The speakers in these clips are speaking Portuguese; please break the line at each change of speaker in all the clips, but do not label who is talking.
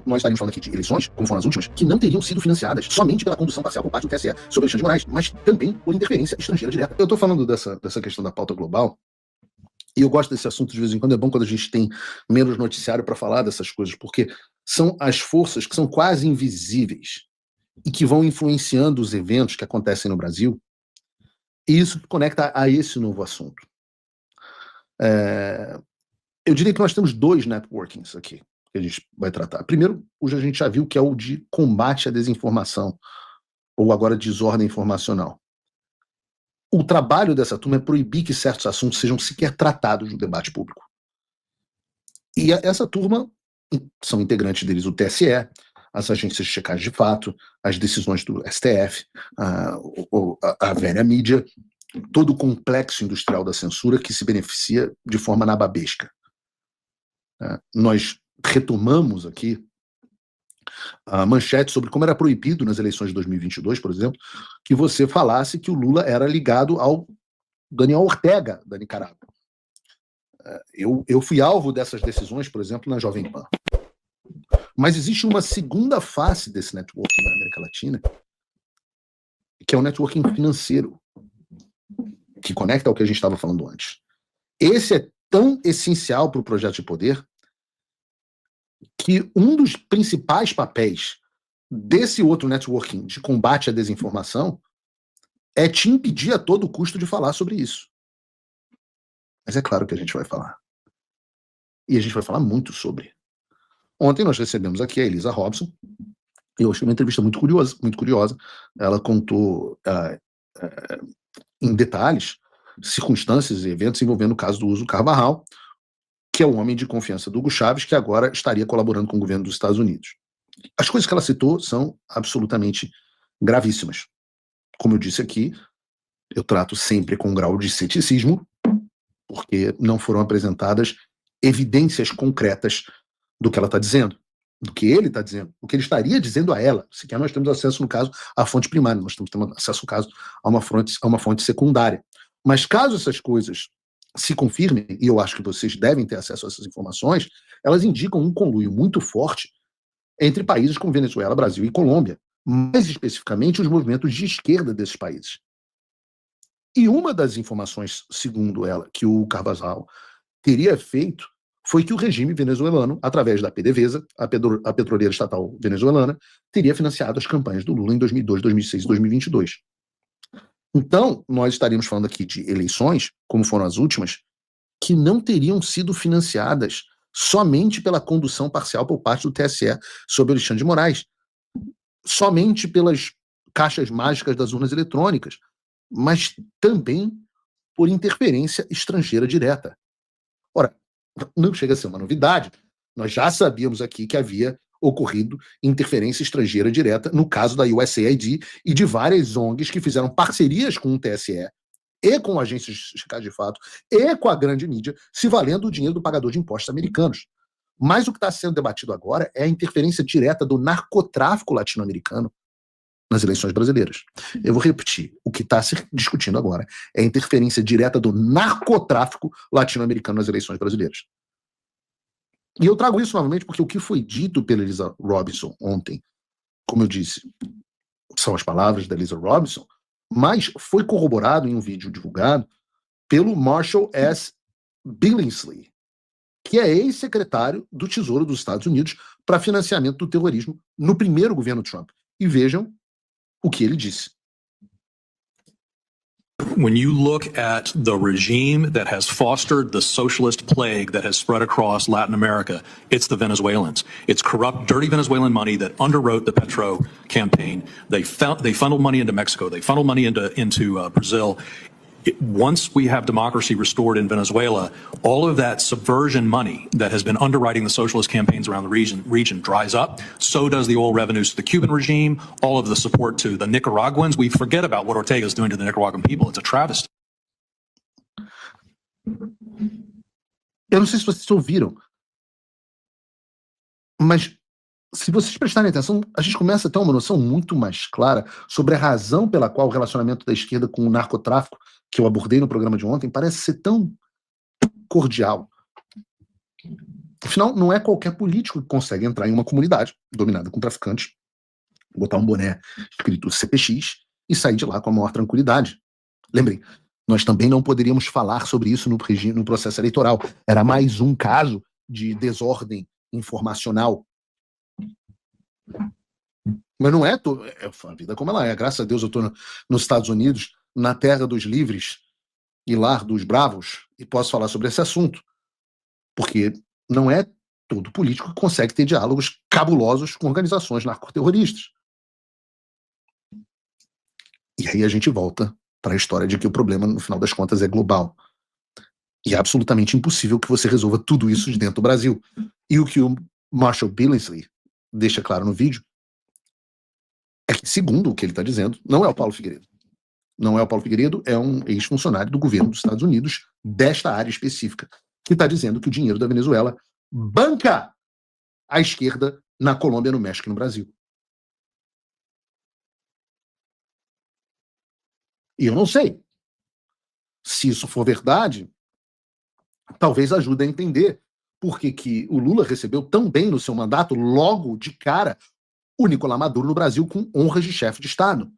nós estaríamos falando aqui de eleições, como foram as últimas, que não teriam sido financiadas somente pela condução parcial por parte do TSE sobre Alexandre de Moraes, mas também por interferência estrangeira direta. Eu estou falando dessa questão da pauta global, e eu gosto desse assunto de vez em quando. É bom quando a gente tem menos noticiário para falar dessas coisas, porque são as forças que são quase invisíveis e que vão influenciando os eventos que acontecem no Brasil, e isso conecta a esse novo assunto. Eu diria que nós temos dois networkings aqui que a gente vai tratar. Primeiro, hoje a gente já viu, que é o de combate à desinformação, ou agora desordem informacional. O trabalho dessa turma é proibir que certos assuntos sejam sequer tratados no debate público. E essa turma são integrantes deles o TSE, as agências de checagem de fato, as decisões do STF, a velha mídia, todo o complexo industrial da censura que se beneficia de forma nababesca. Nós retomamos aqui a manchete sobre como era proibido nas eleições de 2022, por exemplo, que você falasse que o Lula era ligado ao Daniel Ortega, da Nicarágua. Eu fui alvo dessas decisões, por exemplo, na Jovem Pan. Mas existe uma segunda face desse networking na América Latina, que é o networking financeiro, que conecta ao que a gente estava falando antes. Esse é tão essencial para o projeto de poder que um dos principais papéis desse outro networking de combate à desinformação é te impedir a todo custo de falar sobre isso. Mas é claro que a gente vai falar. E a gente vai falar muito sobre. Ontem nós recebemos aqui a Elisa Robson. Eu achei uma entrevista muito curiosa, muito curiosa. Ela contou em detalhes circunstâncias e eventos envolvendo o caso do Uso Carvajal, que é o homem de confiança do Hugo Chávez, que agora estaria colaborando com o governo dos Estados Unidos. As coisas que ela citou são absolutamente gravíssimas. Como eu disse aqui, eu trato sempre com um grau de ceticismo, porque não foram apresentadas evidências concretas do que ela está dizendo, do que ele está dizendo, do que ele estaria dizendo a ela. Sequer nós temos acesso, no caso, à fonte primária, nós temos acesso, no caso, a uma fonte secundária. Mas caso essas coisas se confirmem, e eu acho que vocês devem ter acesso a essas informações, elas indicam um conluio muito forte entre países como Venezuela, Brasil e Colômbia, mais especificamente os movimentos de esquerda desses países. E uma das informações, segundo ela, que o Carvajal teria feito foi que o regime venezuelano, através da PDVSA, a petroleira estatal venezuelana, teria financiado as campanhas do Lula em 2002, 2006 e 2022. Então, nós estaríamos falando aqui de eleições, como foram as últimas, que não teriam sido financiadas somente pela condução parcial por parte do TSE sobre Alexandre de Moraes, somente pelas caixas mágicas das urnas eletrônicas, mas também por interferência estrangeira direta. Ora, não chega a ser uma novidade. Nós já sabíamos aqui que havia ocorrido interferência estrangeira direta no caso da USAID e de várias ONGs que fizeram parcerias com o TSE e com agências de checagem de fato e com a grande mídia, se valendo do dinheiro do pagador de impostos americanos. Mas o que está sendo debatido agora é a interferência direta do narcotráfico latino-americano nas eleições brasileiras. Eu vou repetir, o que está se discutindo agora é a interferência direta do narcotráfico latino-americano nas eleições brasileiras. E eu trago isso novamente porque o que foi dito pela Elisa Robson ontem, como eu disse, são as palavras da Elisa Robson, mas foi corroborado em um vídeo divulgado pelo Marshall S. Billingsley, que é ex-secretário do Tesouro dos Estados Unidos para financiamento do terrorismo no primeiro governo Trump. E vejam o que ele disse.
When you look at the regime that has fostered the socialist plague that has spread across Latin America, it's the Venezuelans. It's corrupt, dirty Venezuelan money that underwrote the Petro campaign. They funneled money into Mexico. They funneled money into Brazil. Once we have democracy restored in Venezuela, all of that subversion money that has been underwriting the socialist campaigns around the region dries up. So does the oil revenues to the Cuban regime, all of the support to the Nicaraguans. We forget about what Ortega is doing to the Nicaraguan people. It's a travesty.
Eu não sei se vocês ouviram, mas se vocês prestarem atenção, a gente começa a ter uma noção muito mais clara sobre a razão pela qual o relacionamento da esquerda com o narcotráfico, que eu abordei no programa de ontem, parece ser tão cordial. Afinal, não é qualquer político que consegue entrar em uma comunidade dominada com traficantes, botar um boné escrito CPX e sair de lá com a maior tranquilidade. Lembrem, nós também não poderíamos falar sobre isso no processo eleitoral. Era mais um caso de desordem informacional. Mas não é a vida como ela é. Graças a Deus eu estou nos Estados Unidos, na terra dos livres e lar dos bravos, e posso falar sobre esse assunto. Porque não é todo político que consegue ter diálogos cabulosos com organizações narcoterroristas. E aí a gente volta para a história de que o problema, no final das contas, é global. E é absolutamente impossível que você resolva tudo isso de dentro do Brasil. E o que o Marshall Billingsley deixa claro no vídeo é que, segundo o que ele está dizendo, não é o Paulo Figueiredo. Não é o Paulo Figueiredo, é um ex-funcionário do governo dos Estados Unidos, desta área específica, que está dizendo que o dinheiro da Venezuela banca a esquerda na Colômbia, no México e no Brasil. E eu não sei. Se isso for verdade, talvez ajude a entender por que o Lula recebeu tão bem no seu mandato, logo de cara, o Nicolás Maduro no Brasil com honras de chefe de Estado.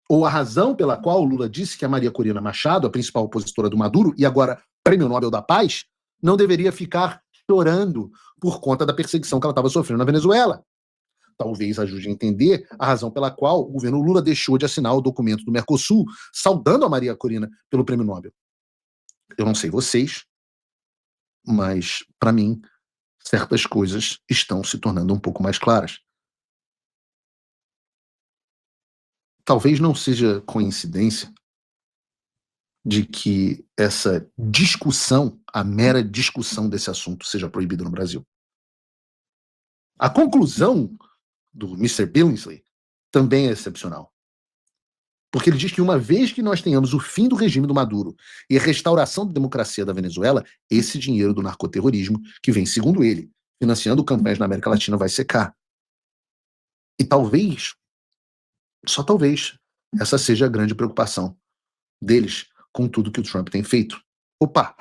Ou a razão pela qual o Lula disse que a Maria Corina Machado, a principal opositora do Maduro, e agora Prêmio Nobel da Paz, não deveria ficar chorando por conta da perseguição que ela estava sofrendo na Venezuela. Talvez ajude a entender a razão pela qual o governo Lula deixou de assinar o documento do Mercosul, saudando a Maria Corina pelo Prêmio Nobel. Eu não sei vocês, mas, para mim, certas coisas estão se tornando um pouco mais claras. Talvez não seja coincidência de que essa discussão, a mera discussão desse assunto, seja proibida no Brasil. A conclusão do Mr. Billingsley também é excepcional. Porque ele diz que uma vez que nós tenhamos o fim do regime do Maduro e a restauração da democracia da Venezuela, esse dinheiro do narcoterrorismo, que vem, segundo ele, financiando campanhas na América Latina, vai secar. E talvez, só talvez, essa seja a grande preocupação deles com tudo que o Trump tem feito. Opa!